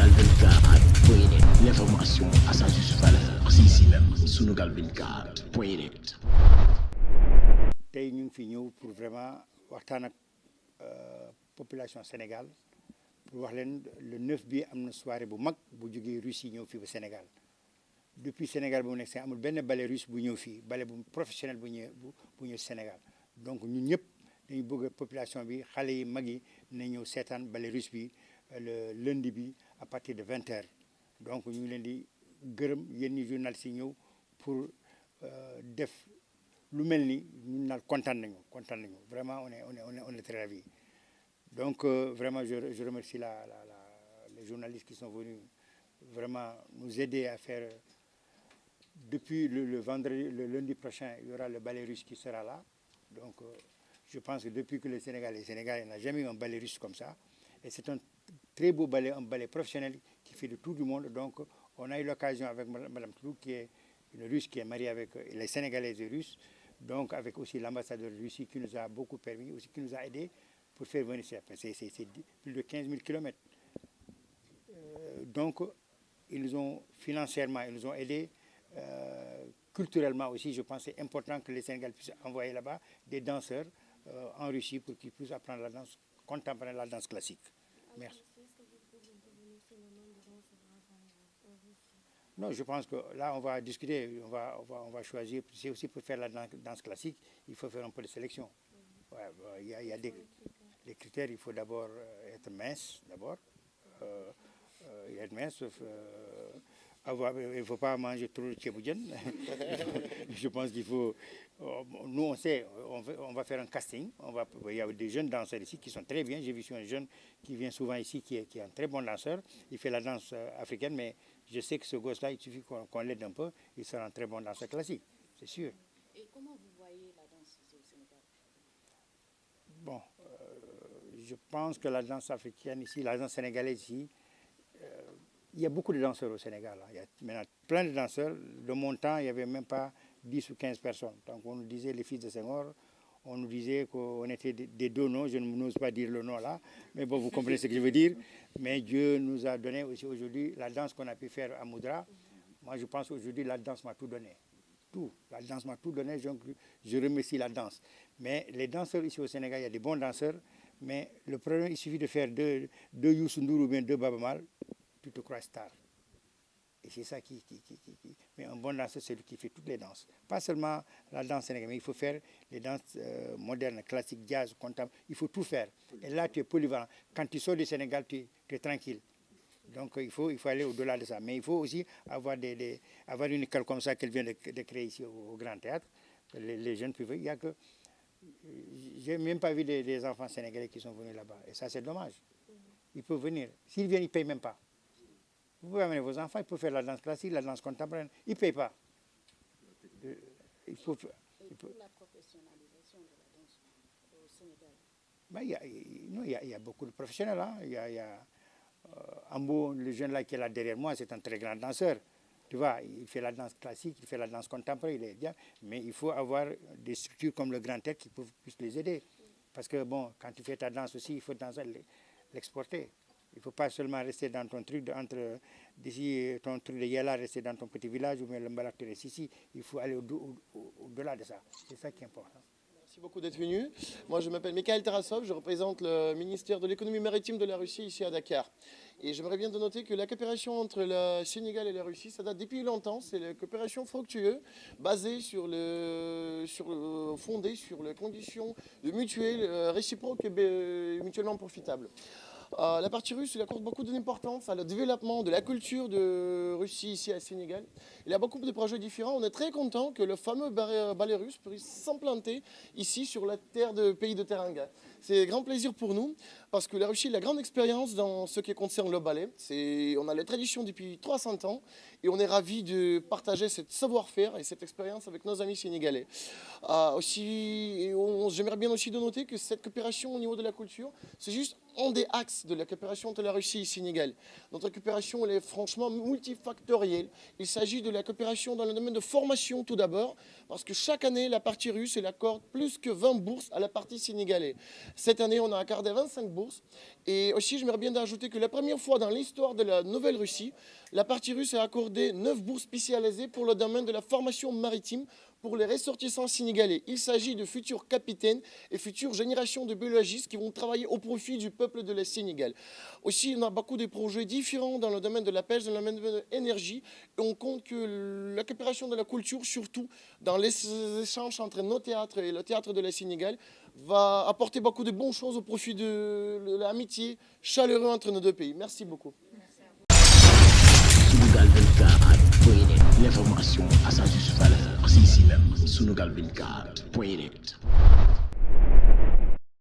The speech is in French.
Sunugal 24.net l'information à sa juste valeur c'est ici même Sunugal 24.net. tey ñu ngi fi ñëw pour vraiment waxtaan ak population Sénégal pour wax leen le 9 bi am na soirée bu mag bu jógee Russie ñëw fii ba Sénégal depuis Sénégal bu mu nekk amul benn ballet russe bu ñëw fii ballet bu professionnel bu ñëw Sénégal donc ñun ñëpp dañu bëgg population bi xale yi mag yi na ñëw seetaan ballet russe bi le lundi bi à partir de 20h donc ñu ngi leen di gërëm yéen ñi journalistes yi ñëw pour def lu mel ni ñun daal kontaan nañu vraiment on est très ravis donc vraiment je remercie les journalistes qui sont venus vraiment nous aider à faire depuis le vendredi, le lundi prochain il y aura le ballet russe qui sera là donc je pense que depuis que le Sénégal n'a jamais eu un ballet russe comme ça et c'est un très beau ballet, un ballet professionnel qui fait le tour du monde donc on a eu l'occasion avec Madame Tlou qui est une Russe qui est mariée avec les Sénégalaises et Russes donc avec aussi l'ambassadeur de Russie qui nous a beaucoup permis, aussi qui nous a aidé pour faire venir ça. C'est plus de 15 000 kilomètres. Donc, ils nous ont financièrement, ils nous ont aidés culturellement aussi. Je pense que c'est important que les Sénégalais puissent envoyer là-bas des danseurs en Russie pour qu'ils puissent apprendre la danse contemporaine, la danse classique. Merci. Non, je pense que là, on va discuter, on va choisir. C'est aussi pour faire la danse classique, il faut faire un peu de sélection. Ouais, il y a les critères, il faut d'abord être mince, d'abord. Être mince, il ne faut pas manger trop de tchéboudienne. Je pense qu'il faut... Nous, on sait, on va faire un casting. Il y a des jeunes danseurs ici qui sont très bien. J'ai vu un jeune qui vient souvent ici, qui est un très bon danseur. Il fait la danse africaine, mais je sais que ce gosse-là, il suffit qu'on l'aide un peu, il sera un très bon danseur classique, c'est sûr. Et comment vous voyez la danse ici au Sénégal? Bon, je pense que la danse africaine ici, la danse sénégalaise ici, il y a beaucoup de danseurs au Sénégal. Il y a maintenant plein de danseurs. De mon temps, il n'y avait même pas 10 ou 15 personnes. Donc on nous disait les fils de Senghor, on nous disait qu'on était des deux noms, je n'ose pas dire le nom là, mais bon, vous comprenez ce que je veux dire. Mais Dieu nous a donné aussi aujourd'hui la danse qu'on a pu faire à Moudra. Moi, je pense qu'aujourd'hui, la danse m'a tout donné. Tout. La danse m'a tout donné, je remercie la danse. Mais les danseurs ici au Sénégal, il y a des bons danseurs, mais le problème, il suffit de faire deux Youssou N'Dour ou bien deux Baaba Maal, tu te crois star. Et c'est ça Mais un bon danseur, c'est lui qui fait toutes les danses. Pas seulement la danse sénégalaise, mais il faut faire les danses modernes, classiques, jazz, contemporaines. Il faut tout faire. Et là, tu es polyvalent. Quand tu sors du Sénégal, tu es tranquille. Donc, il faut aller au-delà de ça. Mais il faut aussi avoir une école comme ça qu'elle vient de créer ici au Grand Théâtre. Les jeunes peuvent... Il y a que... Je n'ai même pas vu des enfants sénégalais qui sont venus là-bas. Et ça, c'est dommage. Ils peuvent venir. S'ils viennent, ils ne payent même pas. Vous pouvez amener vos enfants, ils peuvent faire la danse classique, la danse contemporaine. Ils ne payent pas. Il faut la professionnalisation de la danse au Sénégal. Ben, il y a beaucoup de professionnels. Hein. Il y a Ambo, le jeune là qui est là derrière moi, c'est un très grand danseur. Tu vois, il fait la danse classique, il fait la danse contemporaine, il est bien. Mais il faut avoir des structures comme le Grand Théâtre qui puissent les aider. Parce que bon, quand tu fais ta danse aussi, il faut l'exporter. Il ne faut pas seulement rester dans ton truc, d'ici ton truc de Yala, rester dans ton petit village ou bien le Mbalak tu restes ici. Il faut aller au-delà de ça. C'est ça qui est important. Merci beaucoup d'être venu. Moi, je m'appelle Mikhail Tarasov, je représente le ministère de l'économie maritime de la Russie ici à Dakar. Et j'aimerais bien de noter que la coopération entre le Sénégal et la Russie, ça date depuis longtemps. C'est la coopération fructueuse, basée fondée sur les conditions de mutuelles réciproques et mutuellement profitables. La partie russe, elle accorde beaucoup d'importance à le développement de la culture de Russie ici à Sénégal. Il y a beaucoup de projets différents. On est très content que le fameux ballet russe puisse s'implanter ici sur la terre de pays de Teranga. C'est un grand plaisir pour nous parce que la Russie a la grande expérience dans ce qui concerne le ballet. On a la tradition depuis 300 ans et on est ravis de partager ce savoir-faire et cette expérience avec nos amis sénégalais. J'aimerais bien aussi de noter que cette coopération au niveau de la culture, c'est juste un des axes de la coopération entre la Russie et le Sénégal. Notre coopération elle est franchement multifactorielle. Il s'agit de la coopération dans le domaine de formation tout d'abord, parce que chaque année, la partie russe elle accorde plus que 20 bourses à la partie sénégalaise. Cette année, on a accordé 25 bourses. Et aussi, j'aimerais bien ajouter que la première fois dans l'histoire de la Nouvelle-Russie, la partie russe a accordé 9 bourses spécialisées pour le domaine de la formation maritime pour les ressortissants sénégalais. Il s'agit de futurs capitaines et futures générations de biologistes qui vont travailler au profit du peuple de la Sénégal. Aussi, on a beaucoup de projets différents dans le domaine de la pêche, dans le domaine de l'énergie. Et on compte que la coopération de la culture, surtout dans les échanges entre nos théâtres et le théâtre de la Sénégal, va apporter beaucoup de bonnes choses au profit de l'amitié chaleureuse entre nos deux pays. Merci beaucoup. Sunugal 24.net, l'information à sa juste valeur, c'est ici même, Sunugal 24.net.